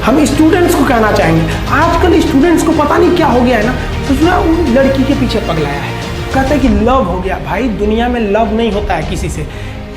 हम स्टूडेंट्स को कहना चाहेंगे, आजकल स्टूडेंट्स को पता नहीं क्या हो गया है ना, उसने उन लड़की के पीछे पगलाया है, कहते हैं कि लव हो गया। भाई दुनिया में लव नहीं होता है किसी से,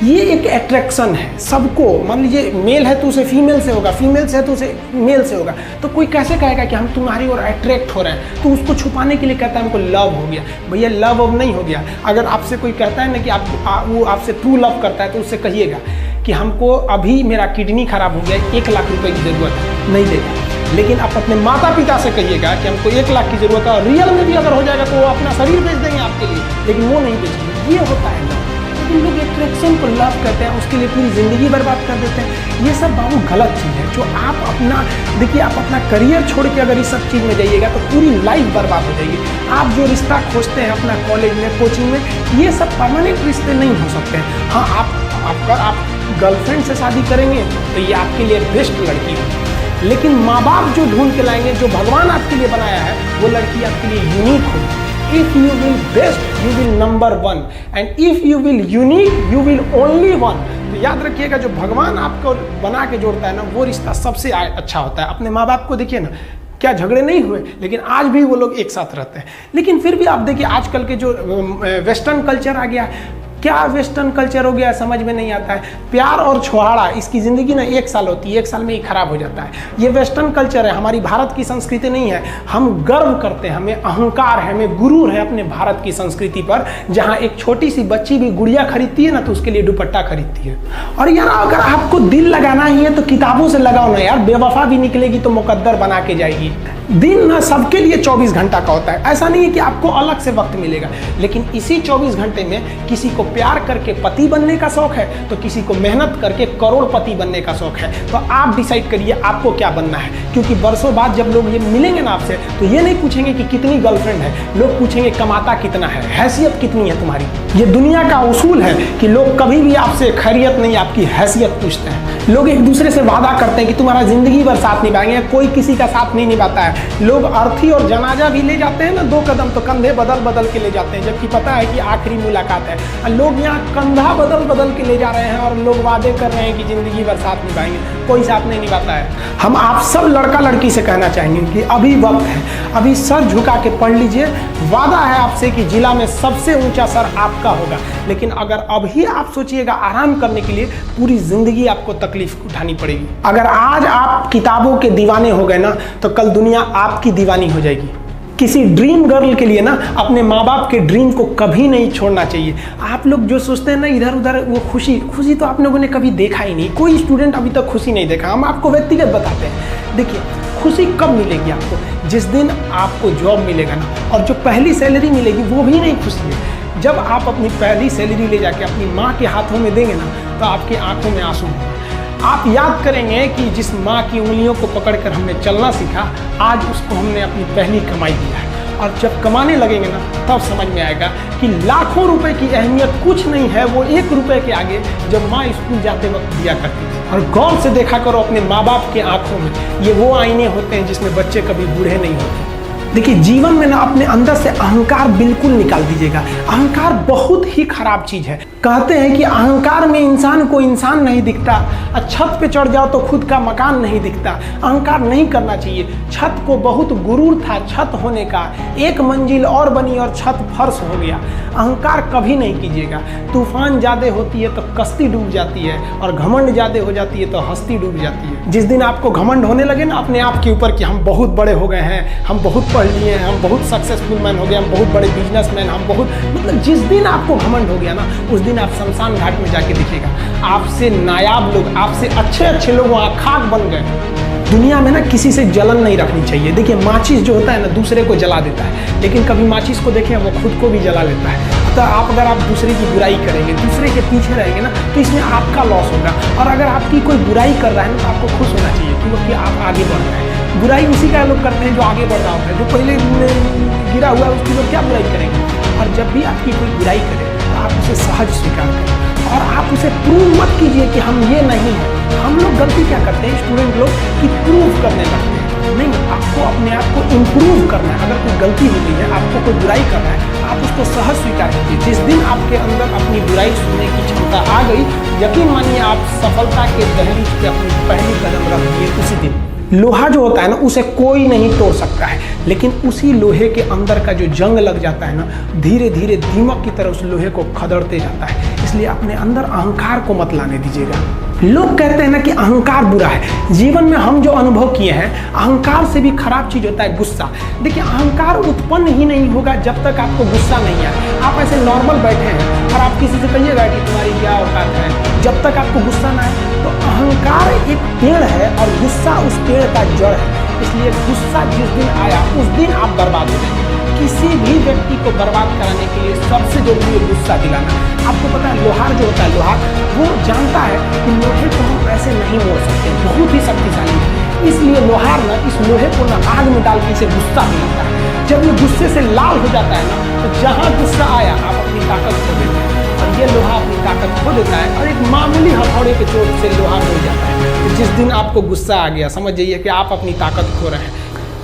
ये एक अट्रैक्शन है सबको। मान लीजिए मेल है तो उसे फीमेल से होगा, फीमेल से है तो उसे मेल से होगा। तो कोई कैसे कहेगा कि हम तुम्हारी ओर अट्रैक्ट हो रहे हैं, तो उसको छुपाने के लिए कहता है हमको लव हो गया। भैया लव अब नहीं हो गया। अगर आपसे कोई कहता है ना कि वो आपसे ट्रू लव करता है, तो उससे कहिएगा कि हमको अभी मेरा किडनी खराब हो गया, 1 लाख रुपए की ज़रूरत है, नहीं देगा। लेकिन आप अपने माता पिता से कहिएगा कि हमको 1 लाख की ज़रूरत है, और रियल में भी अगर हो जाएगा तो वो अपना शरीर बेच देंगे आपके लिए, लेकिन वो नहीं बेचेंगे। ये होता है लव। लेकिन लोग अट्रैक्शन को लव कहते हैं, उसके लिए पूरी ज़िंदगी बर्बाद कर देते हैं। ये सब बाबू गलत चीज़ है। जो आप अपना देखिए, आप अपना करियर छोड़ के अगर इस सब चीज़ में जाइएगा तो पूरी लाइफ बर्बाद हो जाएगी। आप जो रिश्ता खोजते हैं अपना कॉलेज में, कोचिंग में, ये सब परमानेंट रिश्ते नहीं हो सकते हैं। हाँ, आप गर्लफ्रेंड से शादी करेंगे तो ये आपके लिए बेस्ट लड़की है, लेकिन माँ बाप जो ढूंढ के लाएंगे, जो भगवान आपके लिए बनाया है, वो लड़की आपके लिए यूनिक हो। If you will best, you will number 1, and if you will unique, you will only one। तो याद रखिएगा, जो भगवान आपको बना के जोड़ता है ना, वो रिश्ता सबसे अच्छा होता है। अपने माँ बाप को देखिए ना, क्या झगड़े नहीं हुए, लेकिन आज भी वो लोग एक साथ रहते हैं। लेकिन फिर भी आप देखिए आजकल के जो वेस्टर्न कल्चर आ गया, क्या वेस्टर्न कल्चर हो गया समझ में नहीं आता है। प्यार और छुहाड़ा, इसकी ज़िंदगी ना 1 साल होती है, 1 साल में ही खराब हो जाता है। ये वेस्टर्न कल्चर है, हमारी भारत की संस्कृति नहीं है। हम गर्व करते हैं, हमें अहंकार है, हमें गुरूर है अपने भारत की संस्कृति पर। जहाँ एक छोटी सी बच्ची भी गुड़िया खरीदती है ना, तो उसके लिए दुपट्टा खरीदती है। और यार अगर आपको दिल लगाना ही है तो किताबों से लगाओ ना यार, बेवफा भी निकलेगी तो मुकद्दर बना के जाएगी। दिन ना सबके लिए 24 घंटा का होता है। ऐसा नहीं है कि आपको अलग से वक्त मिलेगा, लेकिन इसी 24 घंटे में किसी को प्यार करके पति बनने का शौक है, तो किसी को मेहनत करके करोड़पति बनने का शौक है। तो आप डिसाइड करिए आपको क्या बनना है, क्योंकि बरसों बाद जब लोग ये मिलेंगे ना आपसे, तो ये नहीं पूछेंगे कि कितनी गर्लफ्रेंड है, लोग पूछेंगे कमाता कितना है, हैसियत कितनी है तुम्हारी। ये दुनिया का उसूल है कि लोग कभी भी आपसे खैरियत नहीं, आपकी हैसियत पूछते हैं। लोग एक दूसरे से वादा करते हैं कि तुम्हारा जिंदगी भर साथ निभाएंगे, कोई किसी का साथ नहीं निभाता है। लोग अर्थी और जनाजा भी ले जाते हैं ना 2 कदम, तो कंधे बदल बदल के ले जाते हैं, जबकि पता है कि आखिरी मुलाकात है। लोग यहाँ कंधा बदल बदल के ले जा रहे हैं और लोग वादे कर रहे हैं कि जिंदगी भर साथ निभाएंगे, कोई साथ नहीं निभाता है। हम आप सब लड़का लड़की से कहना चाहेंगे कि अभी वक्त है, अभी सर झुका के पढ़ लीजिए। वादा है आपसे कि जिला में सबसे ऊंचा सर आपका होगा, लेकिन अगर अभी आप सोचिएगा आराम करने के लिए, पूरी जिंदगी आपको तकलीफ उठानी पड़ेगी। अगर आज आप किताबों के दीवाने हो गए ना, तो कल दुनिया आपकी दीवानी हो जाएगी। किसी ड्रीम गर्ल के लिए ना अपने माँ बाप के ड्रीम को कभी नहीं छोड़ना चाहिए। आप लोग जो सोचते हैं ना इधर उधर, वो खुशी तो आप लोगों ने कभी देखा ही नहीं। कोई स्टूडेंट अभी तक खुशी नहीं देखा। हम आपको व्यक्तिगत बताते हैं। देखिए खुशी कब मिलेगी आपको, जिस दिन आपको जॉब मिलेगा ना, और जो पहली सैलरी मिलेगी वो भी नहीं खुशी है। जब आप अपनी पहली सैलरी ले जाके अपनी माँ के हाथों में देंगे ना, तो आपकी आंखों में आंसू होंगे। आप याद करेंगे कि जिस माँ की उंगलियों को पकड़कर हमने चलना सीखा, आज उसको हमने अपनी पहली कमाई दिया है। और जब कमाने लगेंगे ना, तब समझ में आएगा कि लाखों रुपए की अहमियत कुछ नहीं है, वो 1 रुपए के आगे जब माँ स्कूल जाते वक्त दिया करती थी। और गौर से देखा करो अपने माँ बाप के आंखों में, ये वो आईने होते हैं जिसमें बच्चे कभी बूढ़े नहीं होते। देखिए जीवन में ना अपने अंदर से अहंकार बिल्कुल निकाल दीजिएगा। अहंकार बहुत ही खराब चीज है। कहते हैं कि अहंकार में इंसान को इंसान नहीं दिखता, छत पे चढ़ जाओ तो खुद का मकान नहीं दिखता। अहंकार नहीं करना चाहिए। छत को बहुत गुरूर था छत होने का, 1 मंजिल और बनी और छत फर्श हो गया। अहंकार कभी नहीं कीजिएगा। तूफान ज़्यादा होती है तो कश्ती डूब जाती है, और घमंड ज़्यादा हो जाती है तो हस्ती डूब जाती है। जिस दिन आपको घमंड होने लगे ना अपने आप के ऊपर कि हम बहुत बड़े हो गए हैं, हम बहुत पढ़ लिए हैं, हम बहुत सक्सेसफुल मैन हो गए, हम बहुत बड़े बिजनेसमैन, हम बहुत, मतलब जिस दिन आपको घमंड हो गया ना, उस दिन आप शमशान घाट में जाके दिखेगा आपसे नायाब लोग, आपसे अच्छे लोग वहाँ खाक बन गए। दुनिया में ना किसी से जलन नहीं रखनी चाहिए। देखिए माचिस जो होता है ना दूसरे को जला देता है, लेकिन कभी माचिस को देखें वो खुद को भी जला लेता है। तो अगर आप दूसरे की बुराई करेंगे, दूसरे के पीछे रहेंगे ना, तो इसमें आपका लॉस होगा। और अगर आपकी कोई बुराई कर रहा है ना, तो आपको खुश होना चाहिए क्योंकि आप आगे बढ़ रहे हैं। बुराई उसी का लोग करते हैं जो आगे बढ़ रहा होता है। जो पहले गिरा हुआ है उसकी लोग क्या बुराई करेंगे। और जब भी आपकी कोई बुराई करे तो आप उसे सहज स्वीकार करें, और आप उसे प्रूव मत कीजिए कि हम ये नहीं हैं। हम लोग गलती क्या करते हैं स्टूडेंट लोग, कि प्रूव करने लगते हैं। नहीं, आपको अपने आप को इम्प्रूव करना है। अगर कोई गलती हो गई है, आपको कोई बुराई कर रहा है, आप उसको सहज स्वीकार कीजिए। जिस दिन आपके अंदर अपनी बुराई सुनने की क्षमता आ गई, यकीन मानिए आप सफलता के दहलीज पे अपनी पहली कदम रख दिए उसी दिन। लोहा जो होता है ना उसे कोई नहीं तोड़ सकता है, लेकिन उसी लोहे के अंदर का जो जंग लग जाता है ना, धीरे धीरे दीमक की तरह उस लोहे को खदड़ते जाता है। इसलिए अपने अंदर अहंकार को मत लाने दीजिएगा। लोग कहते हैं ना कि अहंकार बुरा है। जीवन में हम जो अनुभव किए हैं, अहंकार से भी खराब चीज होता है गुस्सा। देखिए, अहंकार उत्पन्न ही नहीं होगा जब तक आपको गुस्सा नहीं आए। आप ऐसे नॉर्मल बैठे हैं और आप किसी से कहिएगा कि तुम्हारी क्या औकात है, जब तक आपको गुस्सा ना आए। तो अहंकार एक पेड़ है और गुस्सा उस पेड़ का जड़ है। इसलिए गुस्सा जिस दिन आया उस दिन आप बर्बाद हो जाएंगे। किसी भी व्यक्ति को बर्बाद कराने के लिए सबसे जरूरी है गुस्सा दिलाना। आपको पता है, लोहार जो होता है, लोहार वो जानता है कि लोहे को हम ऐसे नहीं मोड़ सकते, बहुत ही शक्तिशाली है। इसलिए लोहार ना इस लोहे को ना आग में डाल के इसे गुस्सा दिलाता है। जब ये गुस्से से लाल हो जाता है ना, तो जहाँ गुस्सा आया आप अपनी ताकत खो देते हैं, और ये लोहा अपनी ताकत खो देता है और एक मामूली हथौड़े के चोट से लोहा हो जाता है। तो जिस दिन आपको गुस्सा आ गया, समझ जाइए कि आप अपनी ताकत खो रहे हैं।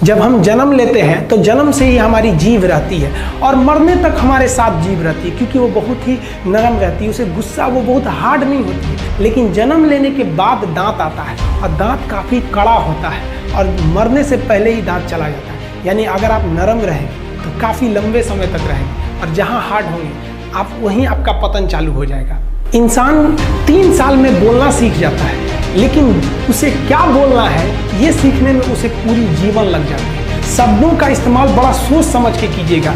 जब हम जन्म लेते हैं तो जन्म से ही हमारी जीभ रहती है और मरने तक हमारे साथ जीभ रहती है, क्योंकि वो बहुत ही नरम रहती है। उसे गुस्सा वो बहुत हार्ड नहीं होती है। लेकिन जन्म लेने के बाद दांत आता है और दांत काफ़ी कड़ा होता है और मरने से पहले ही दांत चला जाता है। यानी अगर आप नरम रहेंगे तो काफ़ी लंबे समय तक रहेंगे, और जहाँ हार्ड होंगे आप वहीं आपका पतन चालू हो जाएगा। इंसान 3 साल में बोलना सीख जाता है, लेकिन उसे क्या बोलना है ये सीखने में उसे पूरी जीवन लग जाती है। शब्दों का इस्तेमाल बड़ा सोच समझ के कीजिएगा।